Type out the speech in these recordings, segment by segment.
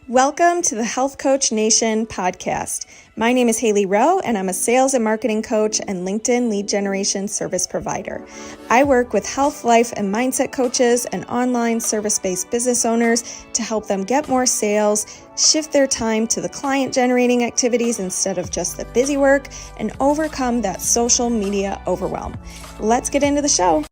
Welcome to the Health Coach Nation podcast. My name is Hailey Rowe, and I'm a sales and marketing coach and LinkedIn lead generation service provider. I work with health, life, and mindset coaches and online service-based business owners to help them get more sales, shift their time to the client-generating activities instead of just the busy work, and overcome that social media overwhelm. Let's get into the show.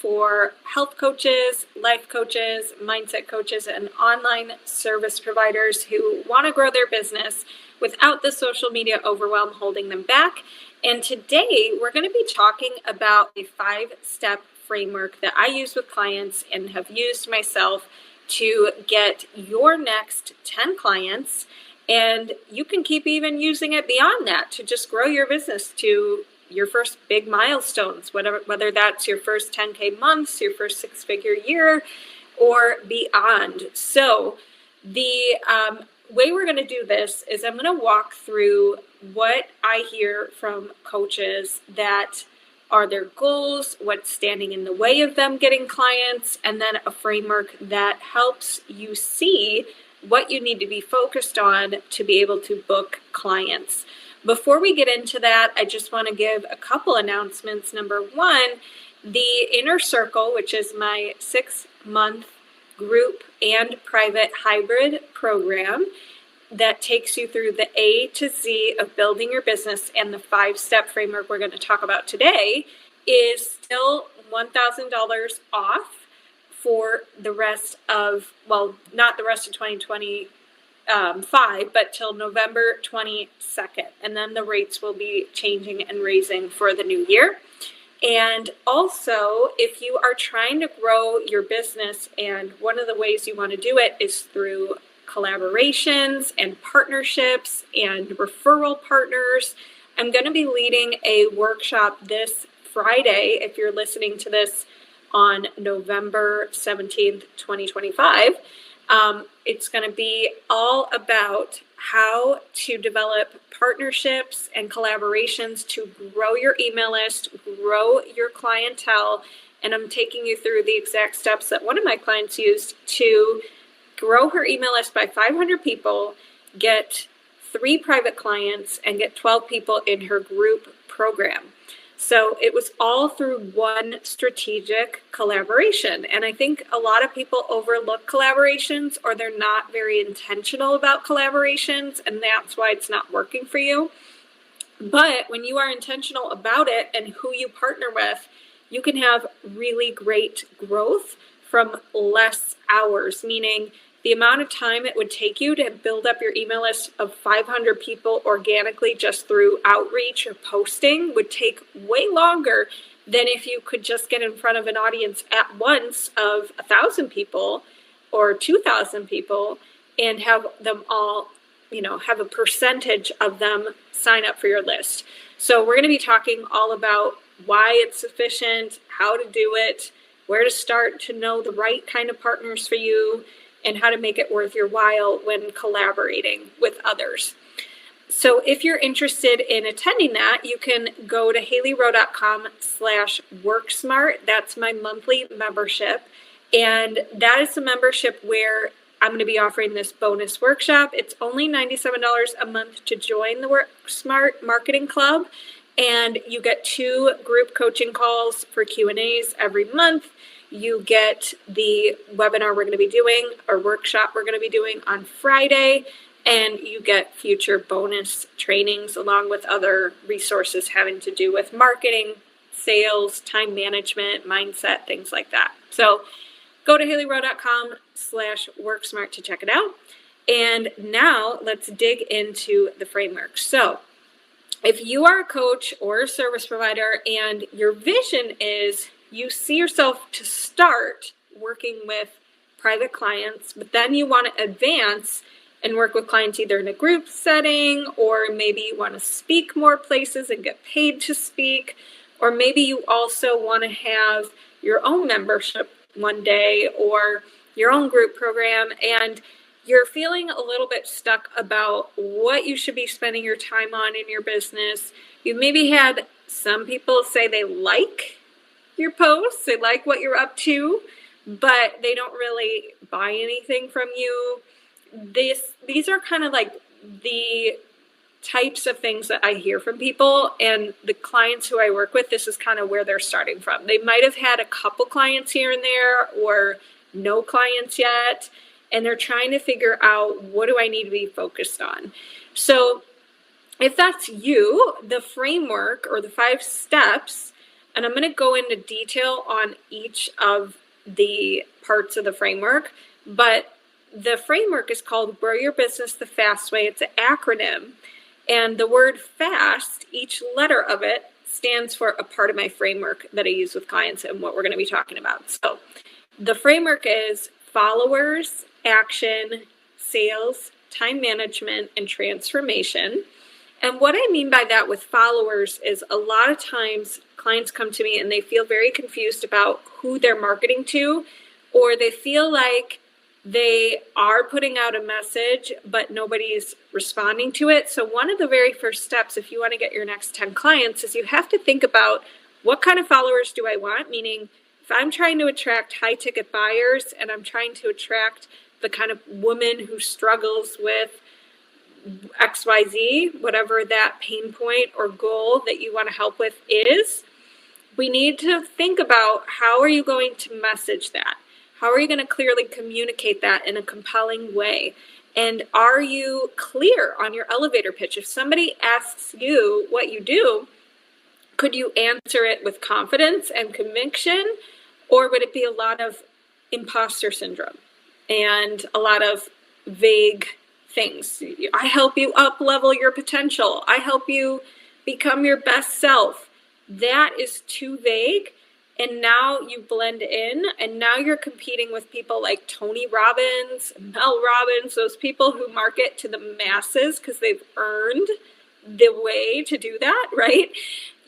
For health coaches, life coaches, mindset coaches, and online service providers who want to grow their business without the social media overwhelm holding them back. And today we're going to be talking about a 5-step framework that I use with clients and have used myself to get your next 10 clients. And you can keep even using it beyond that to just grow your business to your first big milestones, whether that's your first 10K months, your first 6-figure year, or beyond. So the way we're going to do this is I'm going to walk through what I hear from coaches that are their goals, what's standing in the way of them getting clients, and then a framework that helps you see what you need to be focused on to be able to book clients. Before we get into that, I just want to give a couple announcements. Number one, the Inner Circle, which is my 6-month group and private hybrid program that takes you through the A to Z of building your business and the 5-step framework we're going to talk about today, is still $1,000 off for the rest of, well, not the rest of 2020. 5, but till November 22nd. And then the rates will be changing and raising for the new year. And also, if you are trying to grow your business, and one of the ways you want to do it is through collaborations and partnerships and referral partners, I'm going to be leading a workshop this Friday, if you're listening to this on November 17th, 2025. It's going to be all about how to develop partnerships and collaborations to grow your email list, grow your clientele, and I'm taking you through the exact steps that one of my clients used to grow her email list by 500 people, get 3 private clients, and get 12 people in her group program. So it was all through one strategic collaboration. And I think a lot of people overlook collaborations, or they're not very intentional about collaborations, and that's why it's not working for you. But when you are intentional about it and who you partner with, you can have really great growth from less hours, meaning the amount of time it would take you to build up your email list of 500 people organically just through outreach or posting would take way longer than if you could just get in front of an audience at once of 1,000 people or 2,000 people and have them all, have a percentage of them sign up for your list. So we're going to be talking all about why it's efficient, how to do it, where to start to know the right kind of partners for you, and how to make it worth your while when collaborating with others. So if you're interested in attending that, you can go to haileyrowe.com/worksmart. That's my monthly membership. And that is the membership where I'm going to be offering this bonus workshop. It's only $97 a month to join the WorkSmart Marketing Club. And you get 2 group coaching calls for Q&As every month. You get the webinar we're going to be doing, or workshop we're going to be doing on Friday, and you get future bonus trainings along with other resources having to do with marketing, sales, time management, mindset, things like that. So go to haileyrowe.com/worksmart to check it out. And now let's dig into the framework. So if you are a coach or a service provider and your vision is you see yourself to start working with private clients, but then you want to advance and work with clients either in a group setting, or maybe you want to speak more places and get paid to speak, or maybe you also want to have your own membership one day or your own group program, and you're feeling a little bit stuck about what you should be spending your time on in your business. You maybe had some people say they like your posts, they like what you're up to, but they don't really buy anything from you. these are kind of like the types of things that I hear from people, and the clients who I work with, this is kind of where they're starting from. They might have had a couple clients here and there or no clients yet, and they're trying to figure out, what do I need to be focused on? So if that's you, the framework or the 5 steps, and I'm going to go into detail on each of the parts of the framework, but the framework is called Grow Your Business the Fast Way. It's an acronym. And the word fast, each letter of it stands for a part of my framework that I use with clients and what we're going to be talking about. So the framework is followers, action, sales, time management, and transformation. And what I mean by that with followers is a lot of times clients come to me and they feel very confused about who they're marketing to, or they feel like they are putting out a message, but nobody's responding to it. So one of the very first steps, if you want to get your next 10 clients, is you have to think about, what kind of followers do I want? Meaning, if I'm trying to attract high ticket buyers and I'm trying to attract the kind of woman who struggles with XYZ, whatever that pain point or goal that you want to help with is, we need to think about, how are you going to message that? How are you going to clearly communicate that in a compelling way? And are you clear on your elevator pitch? If somebody asks you what you do, could you answer it with confidence and conviction? Or would it be a lot of imposter syndrome and a lot of vague things? I help you up level your potential. I help you become your best self. That is too vague. And now you blend in, and now you're competing with people like Tony Robbins, Mel Robbins, those people who market to the masses because they've earned the way to do that, right?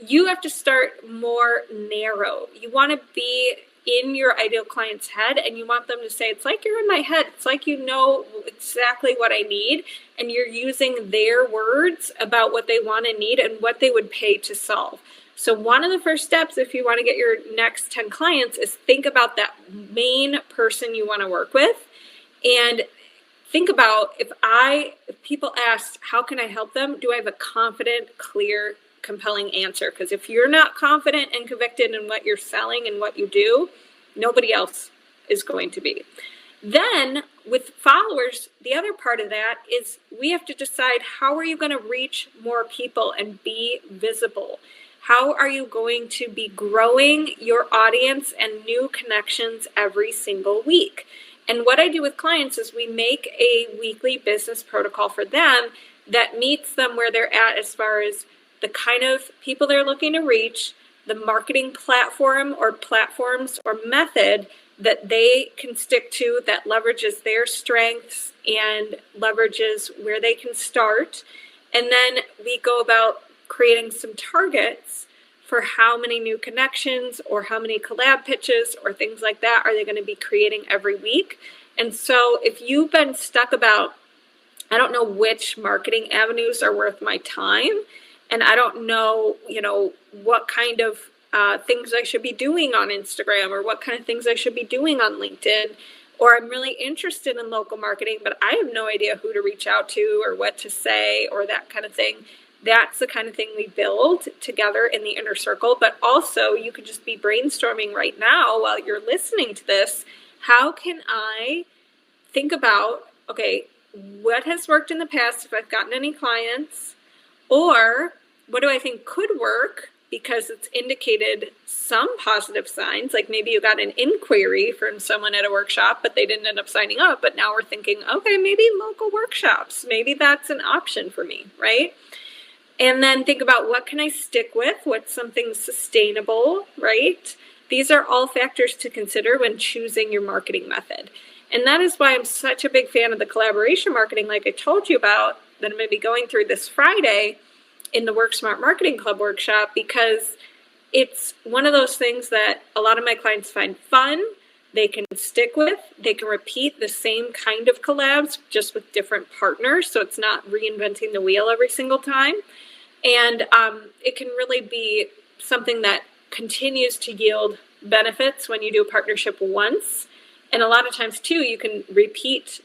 You have to start more narrow. You want to be in your ideal client's head, and you want them to say, it's like you're in my head. It's like you know exactly what I need, and you're using their words about what they want and need and what they would pay to solve. So one of the first steps, if you want to get your next 10 clients, is think about that main person you want to work with. And think about, if people ask, how can I help them? Do I have a confident, clear, compelling answer? Because if you're not confident and convicted in what you're selling and what you do, nobody else is going to be. Then with followers, the other part of that is we have to decide, how are you going to reach more people and be visible? How are you going to be growing your audience and new connections every single week? And what I do with clients is we make a weekly business protocol for them that meets them where they're at as far as the kind of people they're looking to reach, the marketing platform or platforms or method that they can stick to that leverages their strengths and leverages where they can start. And then we go about creating some targets for how many new connections or how many collab pitches or things like that are they going to be creating every week. And so if you've been stuck about, I don't know which marketing avenues are worth my time, and I don't know, what kind of things I should be doing on Instagram, or what kind of things I should be doing on LinkedIn, or I'm really interested in local marketing, but I have no idea who to reach out to or what to say or that kind of thing. That's the kind of thing we build together in the inner circle. But also, you could just be brainstorming right now while you're listening to this. How can I think about, okay, what has worked in the past if I've gotten any clients? Or what do I think could work because it's indicated some positive signs? Like maybe you got an inquiry from someone at a workshop, but they didn't end up signing up. But now we're thinking, okay, maybe local workshops. Maybe that's an option for me, right? And then think about, what can I stick with? What's something sustainable, right? These are all factors to consider when choosing your marketing method. And that is why I'm such a big fan of the collaboration marketing, like I told you about, that I'm going to be going through this Friday in the Work Smart Marketing Club workshop, because it's one of those things that a lot of my clients find fun. They can stick with, they can repeat the same kind of collabs just with different partners. So it's not reinventing the wheel every single time. And it can really be something that continues to yield benefits when you do a partnership once. And a lot of times too, you can repeat,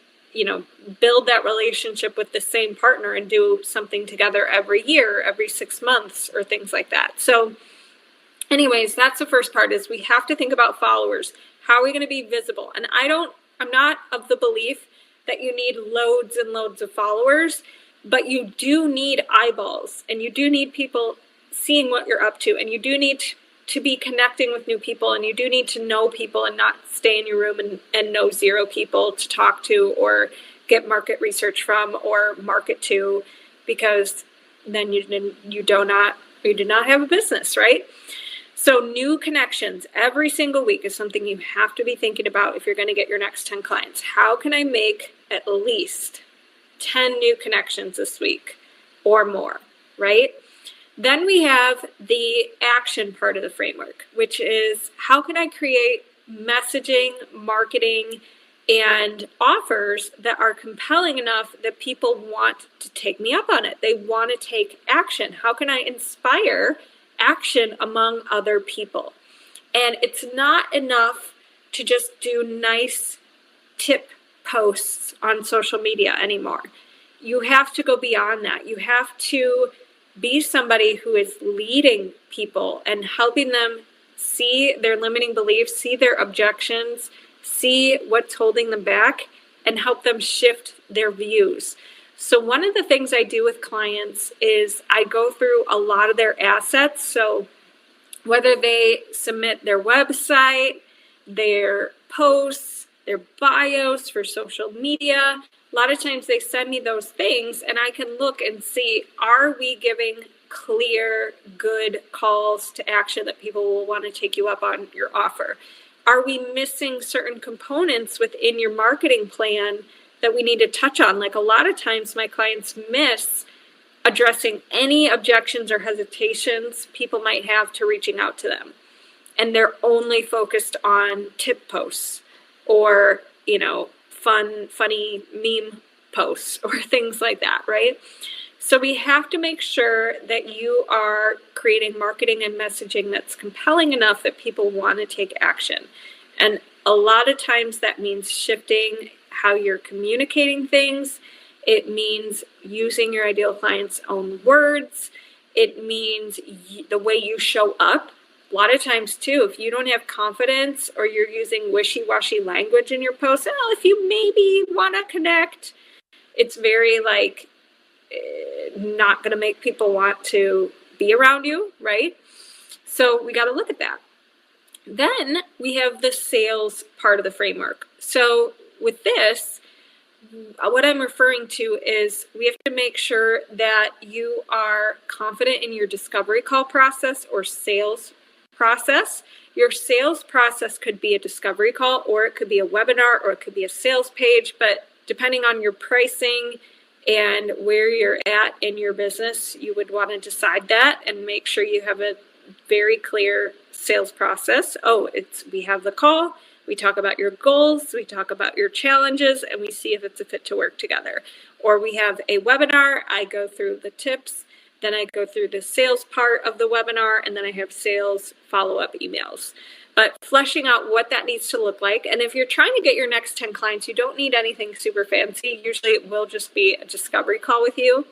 build that relationship with the same partner and do something together every year, every 6 months, or things like that. So anyways, that's the first part, is we have to think about followers. How are we going to be visible? And I'm not of the belief that you need loads and loads of followers, but you do need eyeballs, and you do need people seeing what you're up to, and you do need to be connecting with new people, and you do need to know people and not stay in your room and know 0 people to talk to or get market research from or market to, because then you do not have a business, right? So new connections every single week is something you have to be thinking about if you're going to get your next 10 clients. How can I make at least 10 new connections this week or more, right? Then we have the action part of the framework, which is how can I create messaging, marketing, and offers that are compelling enough that people want to take me up on it. They want to take action. How can I inspire action among other people? And it's not enough to just do nice tip posts on social media anymore. You have to go beyond that. You have to be somebody who is leading people and helping them see their limiting beliefs, see their objections, see what's holding them back, and help them shift their views. So one of the things I do with clients is I go through a lot of their assets. So whether they submit their website, their posts, their bios for social media, a lot of times they send me those things, and I can look and see, are we giving clear, good calls to action that people will want to take you up on your offer? Are we missing certain components within your marketing plan that we need to touch on? Like a lot of times my clients miss addressing any objections or hesitations people might have to reaching out to them. And they're only focused on tip posts or, funny meme posts or things like that, right? So we have to make sure that you are creating marketing and messaging that's compelling enough that people want to take action. And a lot of times that means shifting how you're communicating things. It means using your ideal client's own words. It means the way you show up. A lot of times too, if you don't have confidence or you're using wishy-washy language in your post, if you maybe want to connect, it's very not going to make people want to be around you, right? So we got to look at that. Then we have the sales part of the framework. So with this, what I'm referring to is we have to make sure that you are confident in your discovery call process or sales process. Your sales process could be a discovery call, or it could be a webinar, or it could be a sales page, but depending on your pricing and where you're at in your business, you would want to decide that and make sure you have a very clear sales process. We have the call, we talk about your goals, we talk about your challenges, and we see if it's a fit to work together. Or we have a webinar, I go through the tips, then I go through the sales part of the webinar, and then I have sales follow-up emails. But fleshing out what that needs to look like. And if you're trying to get your next 10 clients, you don't need anything super fancy. Usually it will just be a discovery call with you.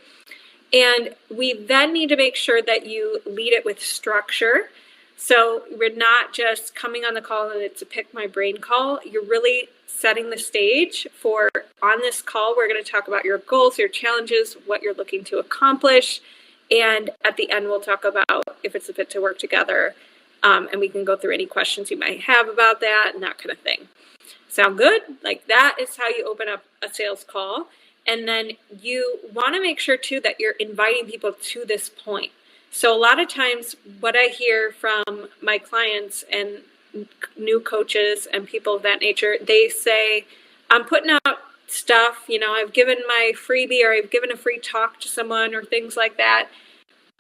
And we then need to make sure that you lead it with structure. So we're not just coming on the call and it's a pick my brain call. You're really setting the stage for, on this call, we're going to talk about your goals, your challenges, what you're looking to accomplish. And at the end, we'll talk about if it's a fit to work together. And we can go through any questions you might have about that and that kind of thing. Sound good? Like that is how you open up a sales call. And then you want to make sure too that you're inviting people to this point. So a lot of times what I hear from my clients and new coaches and people of that nature, they say, I'm putting out stuff, I've given my freebie or I've given a free talk to someone or things like that.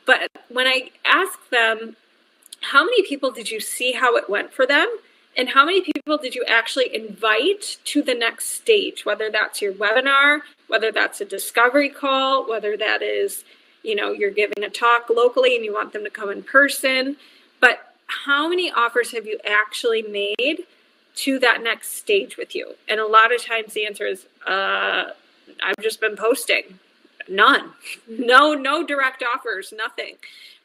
But when I ask them, how many people did you see how it went for them? And how many people did you actually invite to the next stage? Whether that's your webinar, whether that's a discovery call, whether that is, you're giving a talk locally and you want them to come in person. But how many offers have you actually made to that next stage with you? And a lot of times the answer is, I've just been posting. None. No direct offers, nothing.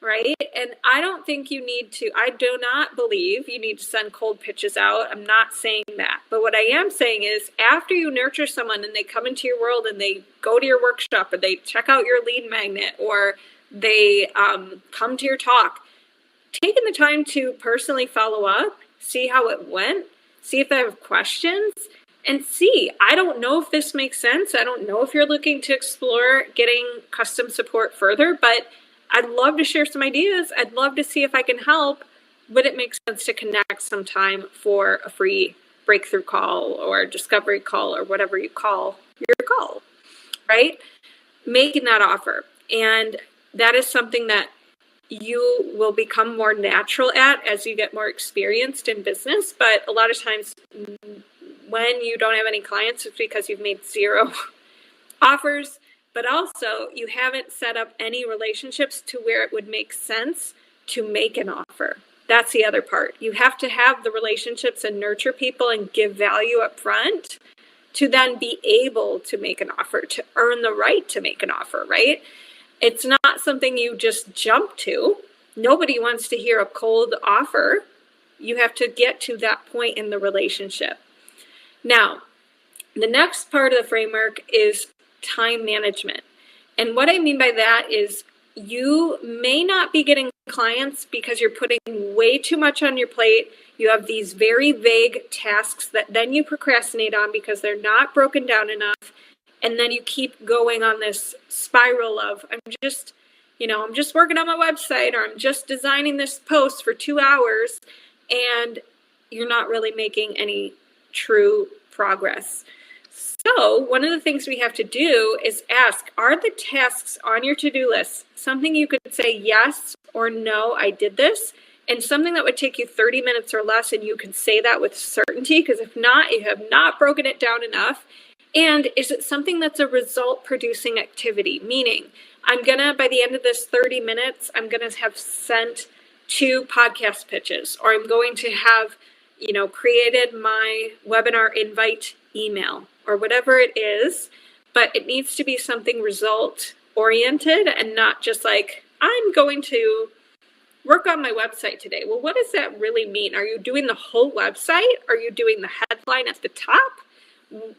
Right? And I don't think you need to, I do not believe you need to send cold pitches out. I'm not saying that. But what I am saying is after you nurture someone and they come into your world and they go to your workshop or they check out your lead magnet or they come to your talk, taking the time to personally follow up, see how it went, see if they have questions, and see. I don't know if this makes sense. I don't know if you're looking to explore getting custom support further, but I'd love to share some ideas. I'd love to see if I can help. Would it make sense to connect sometime for a free breakthrough call or discovery call or whatever you call your call, right? Making that offer. And that is something that you will become more natural at as you get more experienced in business. But a lot of times when you don't have any clients, it's because you've made zero offers, but also you haven't set up any relationships to where it would make sense to make an offer. That's the other part. You have to have the relationships and nurture people and give value up front to then be able to make an offer, to earn the right to make an offer, right? It's not something you just jump to. Nobody wants to hear a cold offer. You have to get to that point in the relationship. Now, the next part of the framework is time management. And what I mean by that is you may not be getting clients because you're putting way too much on your plate. You have these very vague tasks that then you procrastinate on because they're not broken down enough. And then you keep going on this spiral of, I'm just working on my website, or I'm just designing this post for 2 hours, and you're not really making any true progress. So one of the things we have to do is ask, are the tasks on your to-do list something you could say yes or no, I did this, and something that would take you 30 minutes or less, and you can say that with certainty? Because if not, you have not broken it down enough. And is it something that's a result producing activity? Meaning, I'm gonna, by the end of this 30 minutes, I'm gonna have sent 2 podcast pitches, or I'm going to have, created my webinar invite email, or whatever it is. But it needs to be something result oriented and not just like, I'm going to work on my website today. Well, what does that really mean? Are you doing the whole website? Are you doing the headline at the top?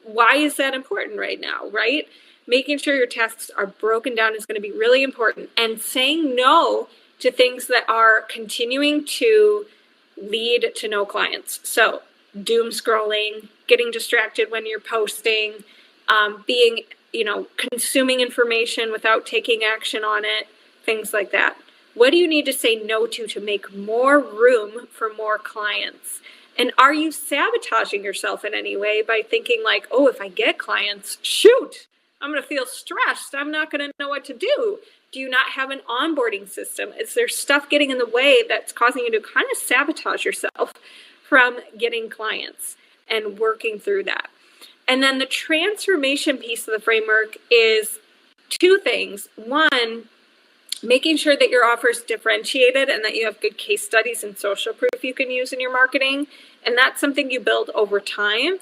Why is that important right now, right? Making sure your tasks are broken down is going to be really important. And saying no to things that are continuing to lead to no clients. So doom scrolling, getting distracted when you're posting, being, consuming information without taking action on it, things like that. What do you need to say no to make more room for more clients? And are you sabotaging yourself in any way by thinking like, oh, if I get clients, shoot, I'm going to feel stressed. I'm not going to know what to do. Do you not have an onboarding system? Is there stuff getting in the way that's causing you to kind of sabotage yourself from getting clients and working through that? And then the transformation piece of the framework is 2 things. One, making sure that your offer is differentiated and that you have good case studies and social proof you can use in your marketing. And that's something you build over time,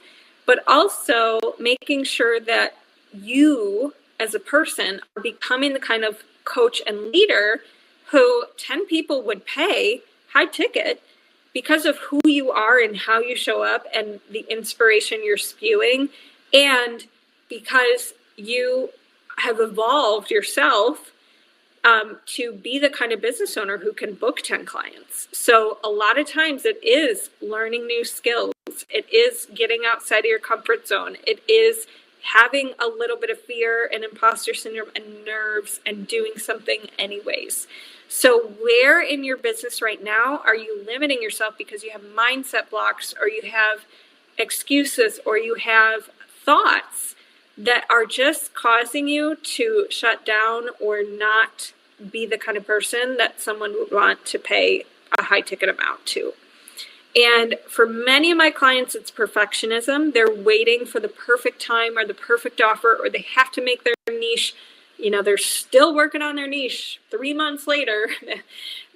but also making sure that you as a person are becoming the kind of coach and leader who 10 people would pay high ticket because of who you are and how you show up and the inspiration you're spewing, and because you have evolved yourself to be the kind of business owner who can book 10 clients. So a lot of times it is learning new skills. It is getting outside of your comfort zone. It is having a little bit of fear and imposter syndrome and nerves and doing something anyways. So where in your business right now are you limiting yourself because you have mindset blocks, or you have excuses, or you have thoughts that are just causing you to shut down or not be the kind of person that someone would want to pay a high ticket amount to? And for many of my clients, it's perfectionism. They're waiting for the perfect time or the perfect offer, or they have to make their niche they're still working on their niche 3 months later.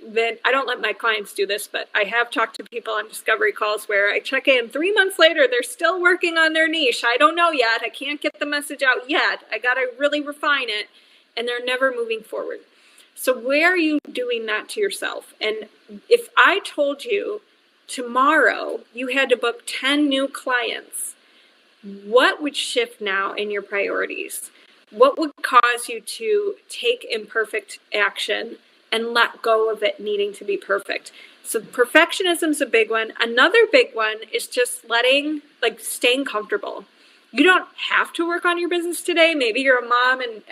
Then I don't let my clients do this, but I have talked to people on discovery calls where I check in 3 months later, they're still working on their niche. I don't know yet. I can't get the message out yet. I got to really refine it. And they're never moving forward. So where are you doing that to yourself? And if I told you tomorrow you had to book 10 new clients, what would shift now in your priorities? What would cause you to take imperfect action and let go of it needing to be perfect? So perfectionism is a big one. Another big one is just staying comfortable. You don't have to work on your business today. Maybe you're a mom and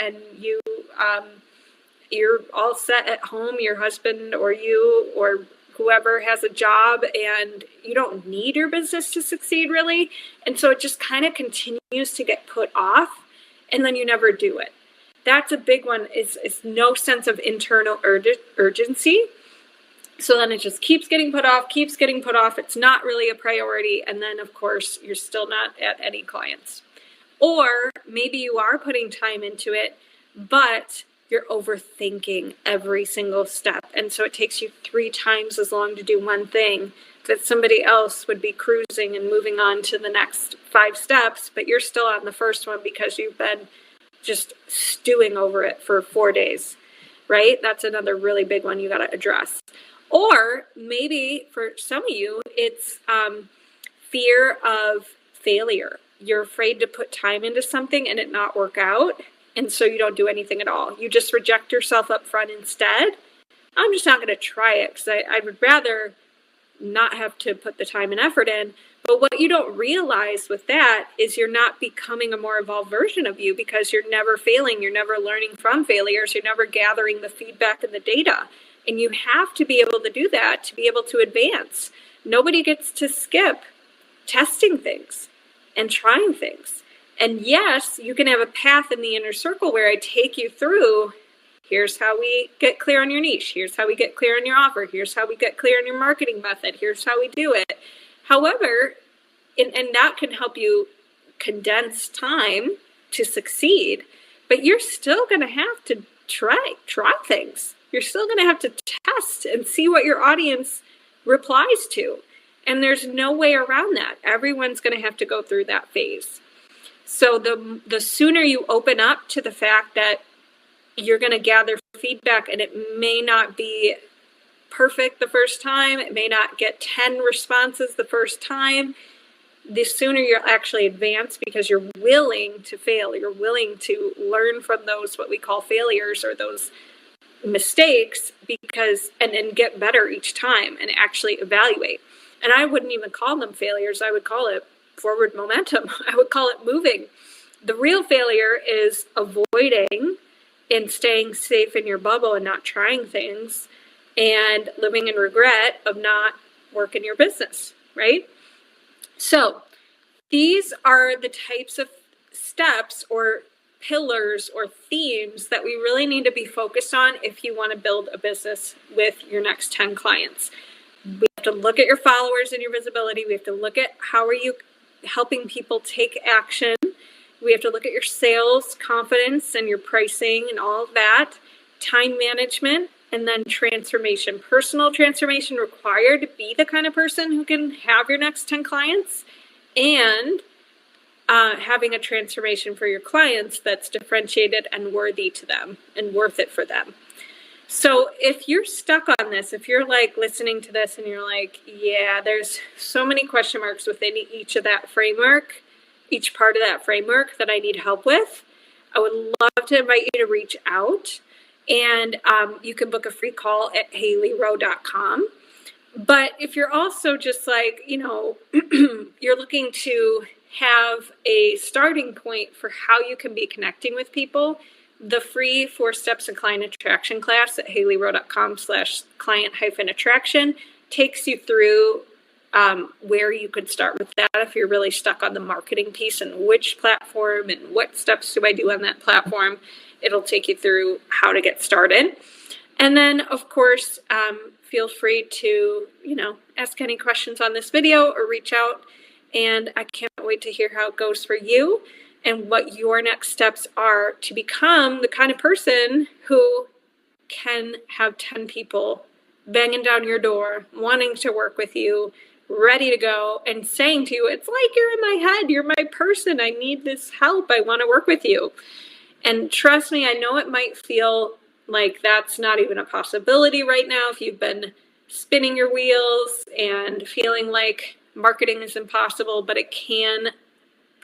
you're all set at home, your husband or you or whoever has a job, and you don't need your business to succeed really. And so it just kind of continues to get put off, and then you never do it. That's a big one, is no sense of internal urgency. So then it just keeps getting put off. It's not really a priority. And then, of course, you're still not at any clients. Or maybe you are putting time into it, but you're overthinking every single step. And so it takes you 3 times as long to do one thing that somebody else would be cruising and moving on to the next 5 steps, but you're still on the first one because you've been just stewing over it for 4 days, right? That's another really big one you got to address. Or maybe for some of you, it's fear of failure. You're afraid to put time into something and it not work out. And so you don't do anything at all. You just reject yourself up front instead. I'm just not going to try it because I would rather not have to put the time and effort in. But what you don't realize with that is you're not becoming a more evolved version of you because you're never failing. You're never learning from failures. You're never gathering the feedback and the data. And you have to be able to do that to be able to advance. Nobody gets to skip testing things and trying things. And yes, you can have a path in the inner circle where I take you through, here's how we get clear on your niche. Here's how we get clear on your offer. Here's how we get clear on your marketing method. Here's how we do it. However, and that can help you condense time to succeed, but you're still going to have to try things. You're still going to have to test and see what your audience replies to. And there's no way around that. Everyone's going to have to go through that phase. So the sooner you open up to the fact that you're going to gather feedback and it may not be perfect the first time, it may not get 10 responses the first time, the sooner you'll actually advance because you're willing to fail. You're willing to learn from those, what we call failures or those mistakes, and get better each time and actually evaluate. And I wouldn't even call them failures. I would call it forward momentum. I would call it moving. The real failure is avoiding and staying safe in your bubble and not trying things and living in regret of not working your business, right? So these are the types of steps or pillars or themes that we really need to be focused on if you want to build a business with your next 10 clients. We have to look at your followers and your visibility. We have to look at how are you helping people take action. We have to look at your sales, confidence, and your pricing and all of that, time management, and then transformation. Personal transformation required to be the kind of person who can have your next 10 clients, and having a transformation for your clients that's differentiated and worthy to them and worth it for them. So if you're stuck on this, if you're like listening to this and you're like, yeah, there's so many question marks within each of that framework, each part of that framework that I need help with, I would love to invite you to reach out. And you can book a free call at HaileyRowe.com. But if you're also just like, you're looking to have a starting point for how you can be connecting with people, the free 4 Steps in Client Attraction class at HaileyRowe.com/client-attraction takes you through where you could start with that if you're really stuck on the marketing piece and which platform and what steps do I do on that platform. It'll take you through how to get started. And then, of course, feel free to, ask any questions on this video or reach out. And I can't wait to hear how it goes for you. and what your next steps are to become the kind of person who can have 10 people banging down your door, wanting to work with you, ready to go, and saying to you, it's like you're in my head, you're my person, I need this help, I want to work with you. And trust me, I know it might feel like that's not even a possibility right now if you've been spinning your wheels and feeling like marketing is impossible, but it can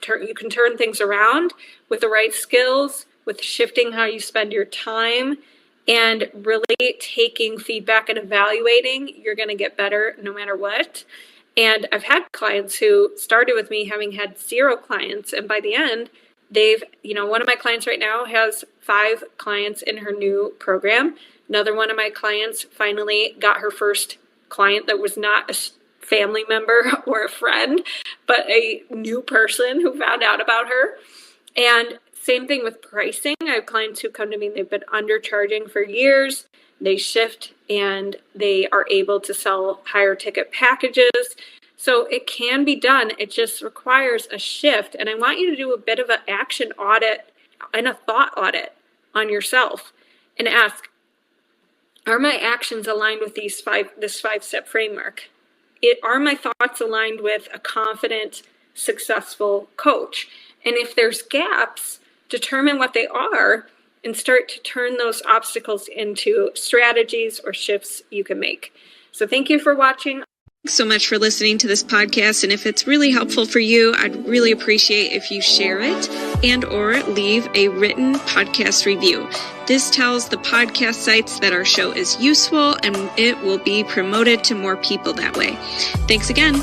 you can turn things around with the right skills, with shifting how you spend your time, and really taking feedback and evaluating. You're going to get better no matter what. And I've had clients who started with me having had 0 clients, and by the end, they've, one of my clients right now has 5 clients in her new program. Another one of my clients finally got her first client that was not a family member or a friend, but a new person who found out about her. And same thing with pricing. I have clients who come to me, they've been undercharging for years. They shift and they are able to sell higher ticket packages. So it can be done. It just requires a shift. And I want you to do a bit of an action audit and a thought audit on yourself and ask, are my actions aligned with this 5-step framework? Are my thoughts aligned with a confident, successful coach? And if there's gaps, determine what they are and start to turn those obstacles into strategies or shifts you can make. So thank you for watching. Thanks so much for listening to this podcast. And if it's really helpful for you, I'd really appreciate if you share it and or leave a written podcast review. This tells the podcast sites that our show is useful and it will be promoted to more people that way. Thanks again.